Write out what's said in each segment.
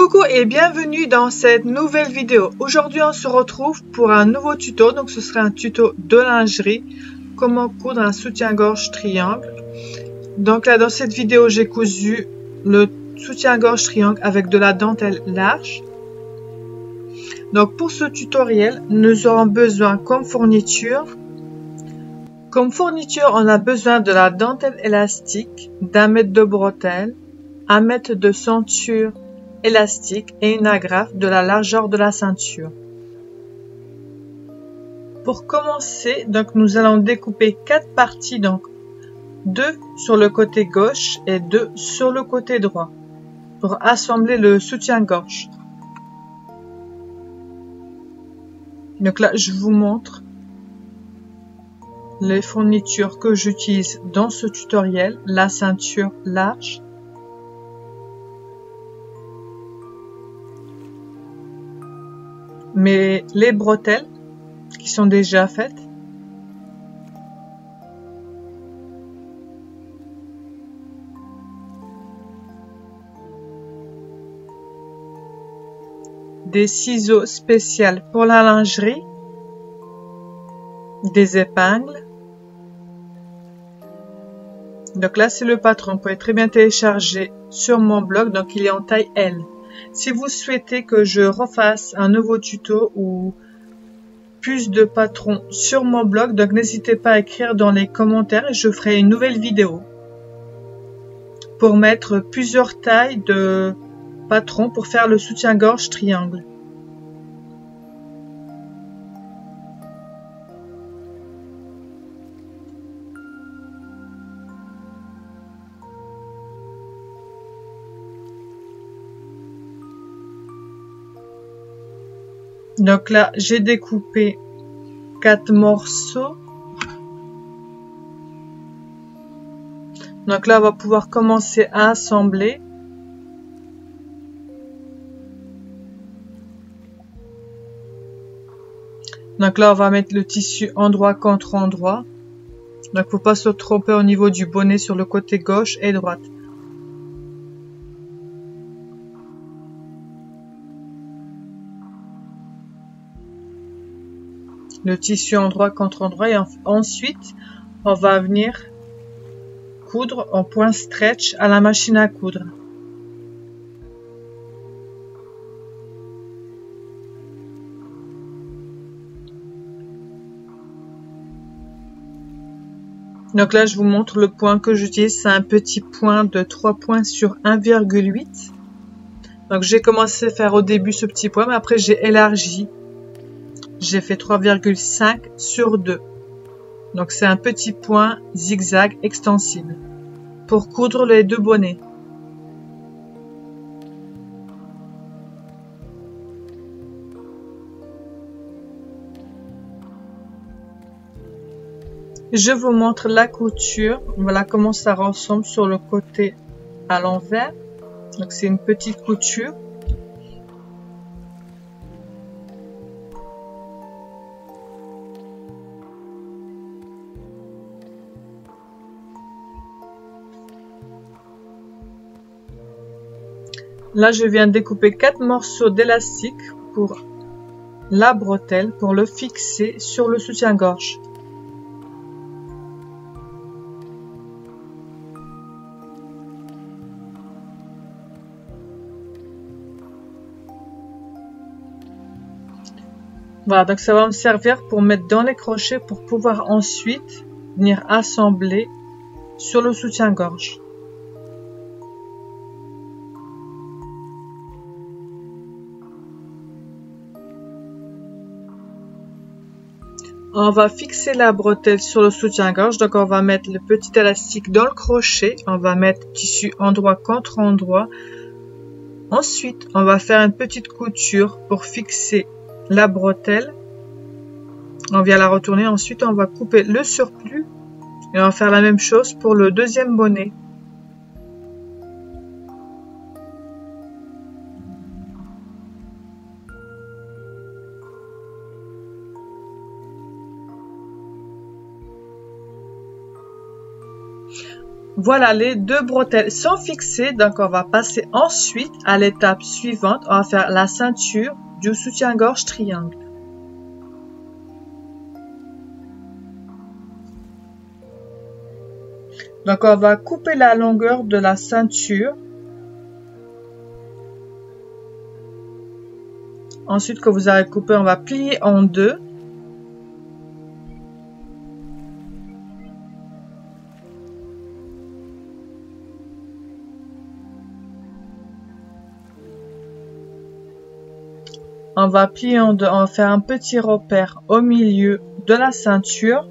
Coucou et bienvenue dans cette nouvelle vidéo. Aujourd'hui on se retrouve pour un nouveau tuto, donc ce sera un tuto de lingerie, comment coudre un soutien-gorge triangle. Donc là dans cette vidéo j'ai cousu le soutien-gorge triangle avec de la dentelle large. Donc pour ce tutoriel nous aurons besoin comme fourniture on a besoin de la dentelle élastique, d'un mètre de bretelle, 1 mètre de ceinture élastique et une agrafe de la largeur de la ceinture. Pour commencer, donc nous allons découper 4 parties, donc 2 sur le côté gauche et 2 sur le côté droit pour assembler le soutien-gorge. Donc là, je vous montre les fournitures que j'utilise dans ce tutoriel, la ceinture large, mais les bretelles qui sont déjà faites, des ciseaux spéciaux pour la lingerie, des épingles. Donc là c'est le patron, vous pouvez très bien télécharger sur mon blog, donc il est en taille L. Si vous souhaitez que je refasse un nouveau tuto ou plus de patrons sur mon blog, donc n'hésitez pas à écrire dans les commentaires et je ferai une nouvelle vidéo pour mettre plusieurs tailles de patrons pour faire le soutien-gorge triangle. Donc là, j'ai découpé 4 morceaux. Donc là, on va pouvoir commencer à assembler. Donc là, on va mettre le tissu endroit contre endroit. Donc, faut pas se tromper au niveau du bonnet sur le côté gauche et droite. Le tissu endroit contre endroit et ensuite on va venir coudre en point stretch à la machine à coudre. Donc là je vous montre le point que j'utilise, c'est un petit point de 3 points sur 1,8. Donc j'ai commencé à faire au début ce petit point, mais après j'ai élargi. J'ai fait 3,5 sur 2. Donc c'est un petit point zigzag extensible pour coudre les 2 bonnets. Je vous montre la couture. Voilà comment ça ressemble sur le côté à l'envers. Donc c'est une petite couture. Là, je viens de découper 4 morceaux d'élastique pour la bretelle, pour le fixer sur le soutien-gorge. Voilà, donc ça va me servir pour mettre dans les crochets pour pouvoir ensuite venir assembler sur le soutien-gorge. On va fixer la bretelle sur le soutien-gorge, donc on va mettre le petit élastique dans le crochet, on va mettre tissu endroit contre endroit. Ensuite, on va faire une petite couture pour fixer la bretelle. On vient la retourner, ensuite on va couper le surplus et on va faire la même chose pour le deuxième bonnet. Voilà, les 2 bretelles sont fixées, donc on va passer ensuite à l'étape suivante. On va faire la ceinture du soutien-gorge triangle. Donc on va couper la longueur de la ceinture. Ensuite que vous avez coupé, on va plier en 2. On va plier en 2, on va faire un petit repère au milieu de la ceinture.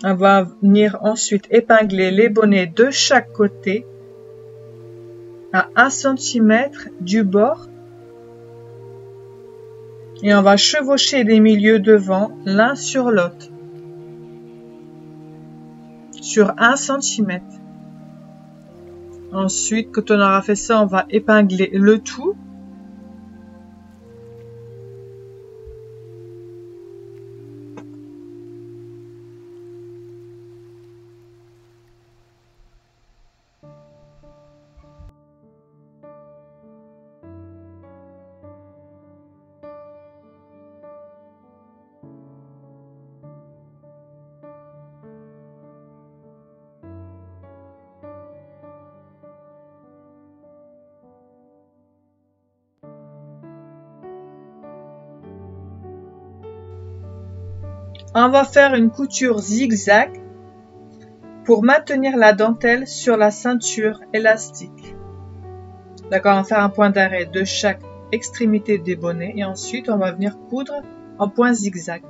On va venir ensuite épingler les bonnets de chaque côté à 1 cm du bord. Et on va chevaucher les milieux devant l'un sur l'autre. Sur 1 cm. Ensuite, quand on aura fait ça, on va épingler le tout. On va faire une couture zigzag pour maintenir la dentelle sur la ceinture élastique. D'accord, on va faire un point d'arrêt de chaque extrémité des bonnets et ensuite on va venir coudre en point zigzag.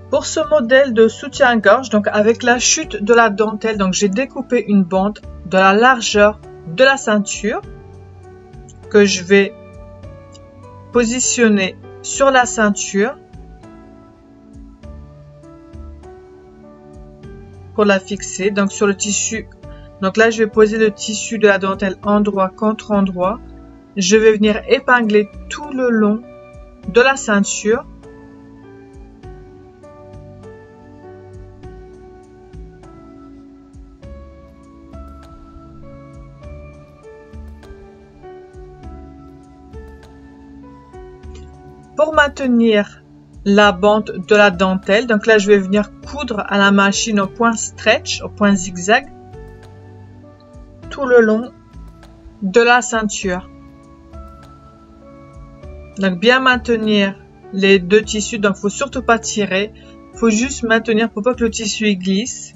Pour ce modèle de soutien-gorge, donc avec la chute de la dentelle, donc j'ai découpé une bande de la largeur de la ceinture que je vais positionner sur la ceinture pour la fixer. Donc sur le tissu, donc là je vais poser le tissu de la dentelle endroit contre endroit. Je vais venir épingler tout le long de la ceinture. Pour maintenir la bande de la dentelle, donc là je vais venir coudre à la machine au point stretch, au point zigzag, tout le long de la ceinture. Donc bien maintenir les 2 tissus, donc faut surtout pas tirer, faut juste maintenir pour pas que le tissu glisse.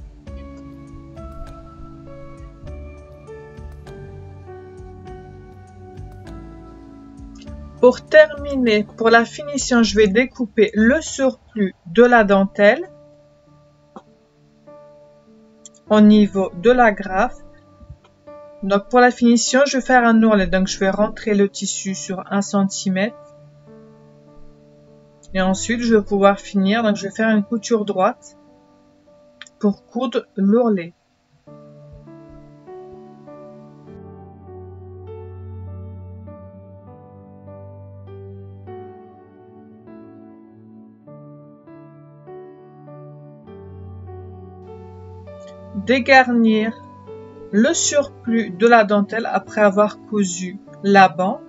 Pour terminer, pour la finition, je vais découper le surplus de la dentelle au niveau de la graffe. Donc pour la finition, je vais faire un ourlet. Donc je vais rentrer le tissu sur 1 cm. Et ensuite, je vais pouvoir finir. Donc je vais faire une couture droite pour coudre l'ourlet. Dégarnir le surplus de la dentelle après avoir cousu la bande.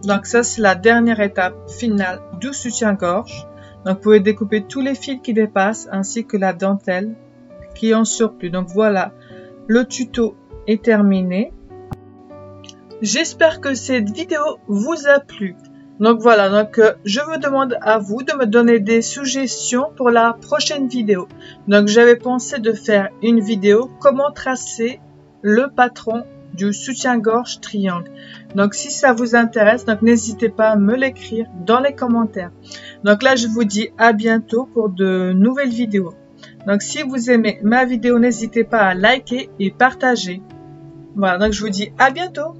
Donc ça, c'est la dernière étape finale du soutien-gorge. Donc vous pouvez découper tous les fils qui dépassent ainsi que la dentelle qui est en surplus. Donc voilà, le tuto est terminé. J'espère que cette vidéo vous a plu. Donc voilà, je vous demande à vous de me donner des suggestions pour la prochaine vidéo. Donc j'avais pensé de faire une vidéo comment tracer le patron du soutien-gorge triangle. Donc si ça vous intéresse, donc n'hésitez pas à me l'écrire dans les commentaires. Donc là je vous dis à bientôt pour de nouvelles vidéos. Donc si vous aimez ma vidéo, n'hésitez pas à liker et partager. Voilà, donc je vous dis à bientôt.